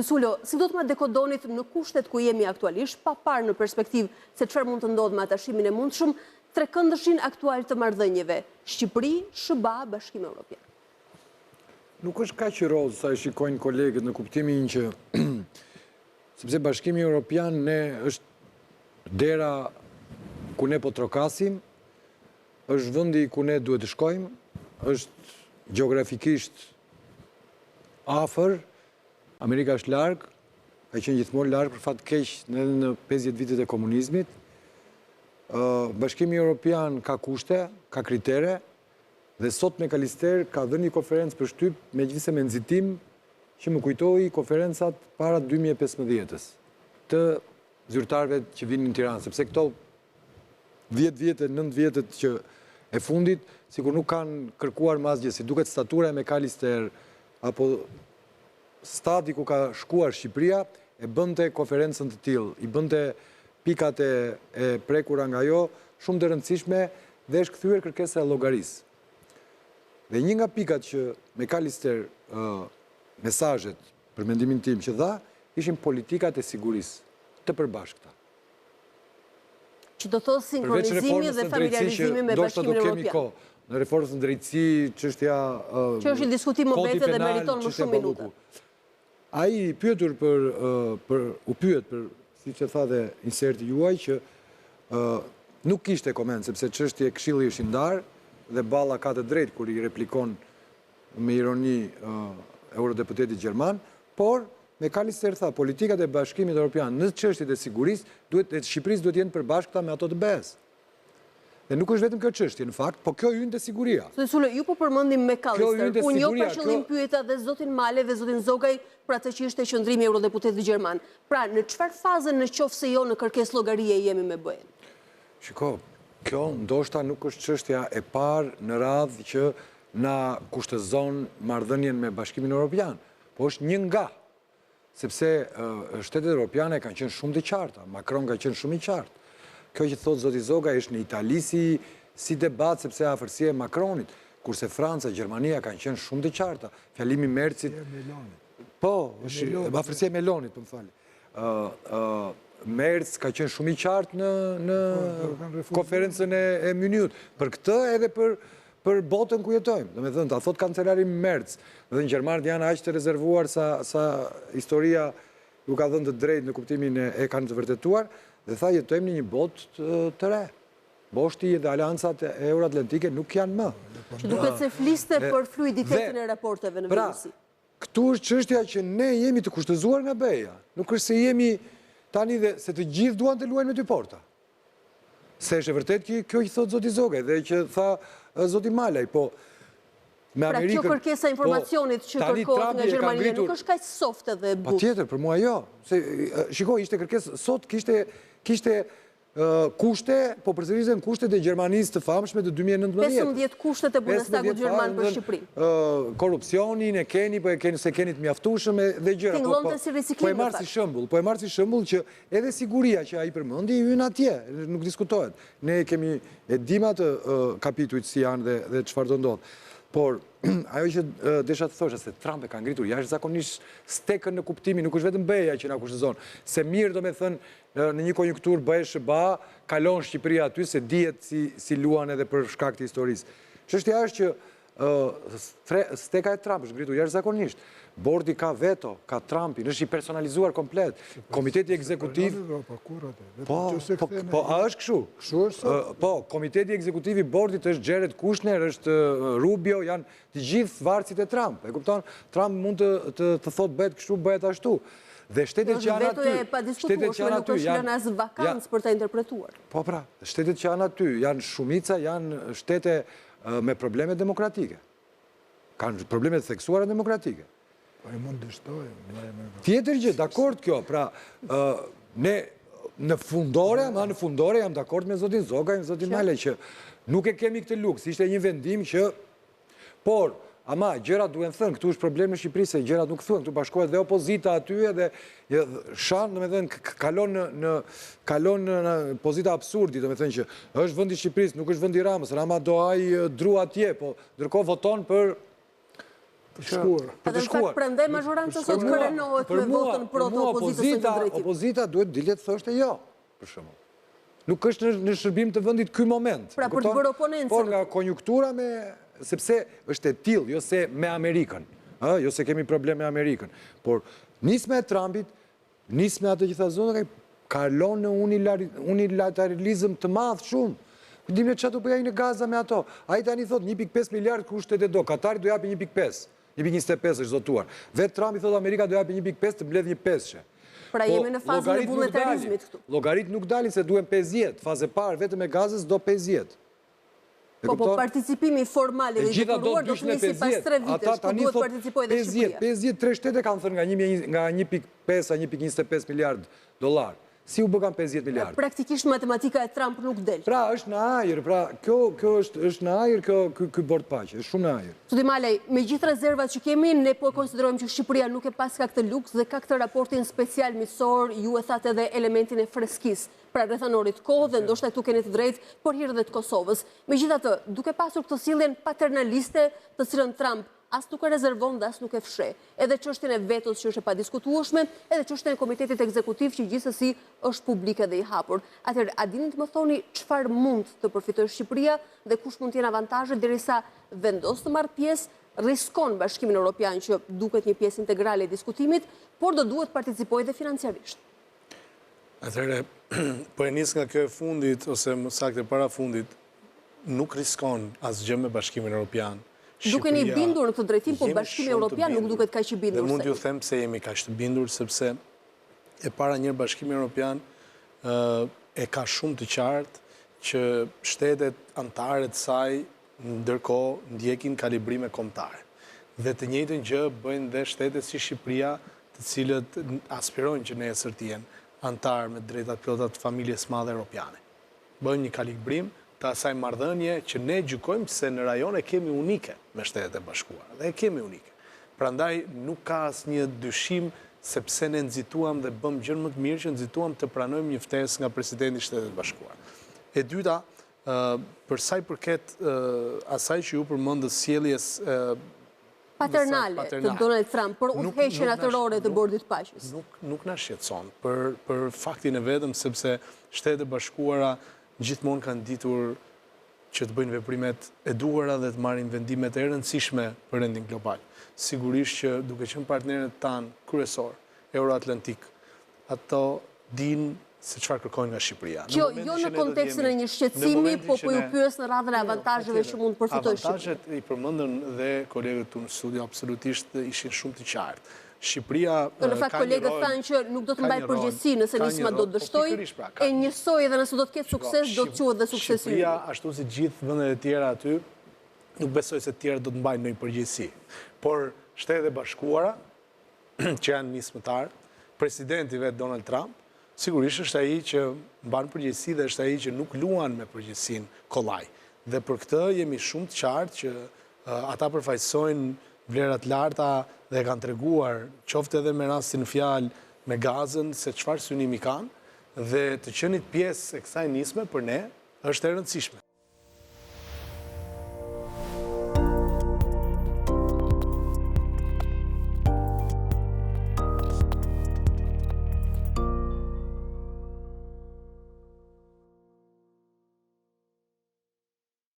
Sulo, si do të ma dekodonit në kushtet ku jemi aktualisht, pa parë në perspektivë se çfarë mund të ndodhë me atashimin e mundshëm, trekëndëshin aktual të marrëdhënieve, Shqipëri, SBA, Bashkimi Evropian? Nuk është kaq i rozë sa e shikojnë kolegët në kuptimin që sepse Bashkimi Evropian është dera ku ne po trokasim, është vendi ku ne duhet të shkojmë, është gjeografikisht afër, Amerika është largë, ka qenë gjithmonë largë për fat keq në 50 vitet e komunizmit. Bashkimi Evropian ka kushte, ka kritere, dhe sot McAllister ka dhënë një konferencë për shtyp, megjithëse me nxitim që më kujtoi konferencat para 2015-s të zyrtarëve që vinin në Tiranë, sepse këto 10 vjetë, 9 vjetët që e fundit, sikur nuk kanë kërkuar masgjë, si duket statura e McAllister apo stadi ku ka shkuar Shqipëria, e bënte konferencën të tillë, i bënte pikat e prekura nga jo, shumë të rëndësishme dhe është kthyer kërkesa e llogarisë. Dhe një nga pikat që McAllister mesazhet për mendimin tim që dha, ishin politikat e sigurisë të përbashkëta. Që do thotë sinkronizimi dhe familiarizimi me Bashkimin Evropian. Në reformës në drejtësi, çështja që është një diskutim më vete dhe meriton më shumë minuta. Ai u pyet për, siç e tha dhe inserti juaj, që nuk kishte koment, sepse çështja e Këshilli është i ndarë dhe Balla ka të drejtë kur i replikon me ironi eurodeputeti gjerman, por McAllister tha, politikat e Bashkimit Evropian në çështjet e sigurisë e Shqipërisë duhet jenë përbashkëta me ato të BE-s. Dhe nuk është vetëm kjo çështje, në fakt, po kjo hyn te siguria. Sulo, ju po përmendim McAllister, unë jo për qëllim pyeta dhe zotin Male dhe zotin Zogaj për atë që ishte qëndrimi i eurodeputetit gjerman. Pra, në çfarë faze nëse jo në kërkesë llogarie jemi me BE-n? Shiko, kjo ndoshta nuk është çështja e parë në radhë që na kushtëzon marrëdhënien me Bashkimin Evropian, po është një nga, sepse shtetet evropiane kanë qenë shumë të qarta, Macron ka qenë shumë i qartë. Kjo që thotë zoti Zoga është në Itali si debat, sepse afërsia e Macronit, kurse Franca, Gjermania kanë qenë shumë të qarta. Fjalimi Mercit... Po, afërsia e Melonit, po më fali. Merc ka qenë shumë i qartë në konferencën e Muniut. Për këtë edhe për botën ku jetojmë. Dhe me thënë, ta thot kancelari Merc, dhe në Gjermanët janë aq të rezervuar sa historia ju ka dhënë të drejtë në kuptimin e kanë të vërtetuar, dhe tha jetojmë në një botë të re. Boshti dhe aliancat euroatlantike nuk janë më. Që duket se fliste për fluiditetin e raporteve në Vilnius. Këtu është çështja që ne jemi të kushtëzuar nga BE-ja. Nuk është se jemi tani dhe se të gjithë duan të luajnë me dy porta. Se është e vërtet kjo që thot zoti Zogaj dhe që tha zoti Malaj, po pra kjo kërkesa informacionit që kërkohet nga Gjermania nuk është kaq soft edhe butë. Patjetër, për mua jo. Shikoj, ishte kërkesë sot kishte kushte, po përsërisën kushtet e Gjermanisë të famshme të 2019. 15 kushtet e Bundestagut gjerman për Shqipërinë. Korrupsionin e keni, po se keni të mjaftueshëm dhe gjëra. Tingëllonte si riciklim. Po e marr si shembull që edhe siguria që ai përmendi hyn atje, nuk diskutohet. Ne e dim atë kapitujt si janë dhe çfarë do ndodh. Por, ajo që desha të thosha se Trump e ka ngritur jashtëzakonisht stekën në kuptimin, nuk është vetëm BE-ja që na kushtëzon. Se mirë do me thënë në një konjunktur BE-SBA, kalon Shqipëria aty se dihet si luan edhe për shkak të historisë. Çështja është që steka e Trump është ngritur jashtëzakonisht. Bordi ka veto, ka Trumpin, është i personalizuar komplet. Komiteti ekzekutiv... Po, a është kështu? Po, komiteti ekzekutiv i bordit është Jared Kushner, është Rubio, janë të gjithë varësit e Trump. E kupton? Trump mund të thot bëhet kështu, bëhet ashtu. Dhe shtetet që janë aty... Shtetet që janë aty... Nuk është janë as vakancë për ta interpretuar. Po, pra, shtetet që janë aty, janë shumica, janë shtete me probleme demokratike. Kanë probleme të theksuara demokratike. Tjetër gjë, dakord kjo, pra, ne në fundore jam dakord me zotin Zoga e me zotin Male, që nuk e kemi këtë luks, ishte një vendim që, por, ama, gjërat duen thënë, këtu është problem në Shqipëri, se gjërat nuk thënë, këtu bashkohet dhe opozita aty, dhe shanë, në me thënë, kalon në pozita absurdi, në me thënë që është vëndi Shqipëris, nuk është vëndi Ramës, Rama do aj dru atje, po, ndërkohë voton për Për të shkuar. Prandaj mazhoranca sot kërenohet me votën pro të opozitës së drejtimit. Opozita duhet dilet thoshte jo, për shembull. Nuk është në shërbim të vendit ky moment. Pra për të bërë oponencë. Por nga konjunktura sepse është e tillë, jo se me Amerikën, jo se kemi problem me Amerikën, por nisma e Trumpit, nisma atë që tha zona kalon në unilateralizëm të madh shumë. Dim ne çfarë do bëjë në Gaza me ato. Ai tani thot 1.5 miliard kushtet e do. Katari do japi 1.5. 1.25 është zotuar. Vetë Trumpi thot Amerika do japi 1.5 të mbledh 1.5. Pra jemi në fazën e vullnetarizmit këtu. Llogarit nuk dalin se duhen 50. Faze parë vetëm e Gazës do 50. Po participimi formal i detyruar do të nisi pas 3 vitesh, ku duhet participojë dhe Shqipëria. 50, 3 shtete kanë thënë nga 1.5 a 1.25 miliard dollar. Si u bëkan 50 miliard? Praktikisht matematika e Trump nuk del. Pra është në ajër, pra kjo është në ajër ky bord paqe, është shumë në ajër. Zoti Malaj, me gjithë rezervat që kemi, ne po konsiderojmë që Shqipëria nuk e pas ka këtë luks dhe ka këtë raportin special misor, ju e thatë edhe elementin e freskis, pra rrethanorit kohë dhe ndoshta këtu keni të drejtë, por hir dhe të Kosovës. Megjithatë, duke pasur këtë sjelljen paternaliste të cilën Trump as nuk e rezervon dhe as nuk e fsheh. Edhe çështjen e vetos që është e padiskutueshme, edhe çështjen e komitetit ekzekutiv që gjithsesi është publike dhe i hapur. Atëherë, a dini të më thoni çfarë mund të përfitojë Shqipëria dhe kush mund të jenë avantazhet derisa vendos të marrë pjesë, riskon Bashkimin Evropian që duket një pjesë integrale e diskutimit, por do duhet participojë dhe financiarisht. Atëherë, po e nis nga kjo e fundit ose më saktë para fundit, nuk riskon asgjë me Bashkimin Evropian. Duke një bindur në këtë drejtim, po Bashkimi Evropian nuk duket kaq i bindur. Dhe mund t'ju them se jemi kaq të bindur, sepse e para njërë Bashkimi Evropian e ka shumë të qartë që shtetet antarët saj ndërkohë ndjekin kalibrime kombëtare. Dhe të njëjtën gjë bëjnë dhe shtetet si Shqipëria, të cilët aspirojnë që nesër të jenë antarë me drejtat plota të familjes madhe europiane. Bëjnë një kalibrim të asaj marrëdhënie që ne gjykojmë se në rajone kemi unike me Shtetet e Bashkuara, dhe kemi unike. Prandaj nuk ka asnjë dyshim sepse ne nxituam dhe bëm gjën më të mirë që nxituam të pranojmë një ftesë nga presidenti i Shtetit të Bashkuara. E dyta, për sa i përket asaj që ju përmendët sjelljes paternale të Donald Trump për udhëheqjen atërore të bordit paqes. Nuk na shqetëson për faktin e vetëm sepse Shtetet e Bashkuara gjithmonë kanë ditur që të bëjnë veprimet e duhura dhe të marrin vendimet e rëndësishme për rendin global. Sigurisht që duke qenë partnerët tanë kryesor, Euroatlantik, ato dinë se çfarë kërkojnë nga Shqipëria. Jo në kontekstin e një shqetësimi, po ju pyes në radhën e avantazheve që mund të përfitojë Shqipëria. Avantazhet i përmendën dhe kolegët tu në studio absolutisht ishin shumë të qartë. Shqipëria në fakt kolegët thanë që nuk do të mbaj përgjegjësi nëse nisma do të dështojë, e njësoj edhe nëse do të ketë sukses, do të quhet dhe suksesi. Shqipëria, ashtu si gjithë vendet e tjera aty, nuk besoj se të tjerë do të mbajnë ndonjë përgjegjësi. Por Shtetet e Bashkuara, që janë nismëtar, presidenti vet Donald Trump, sigurisht është ai që mban përgjegjësi dhe është ai që nuk luan me përgjegjësinë kollaj. Dhe për këtë jemi shumë të qartë që ata përfaqësojnë vlerat larta dhe kanë treguar qoftë edhe me rastin fjalë me Gazën se çfarë synimi kanë dhe të qenit pjesë e kësaj nisme për ne është e rëndësishme.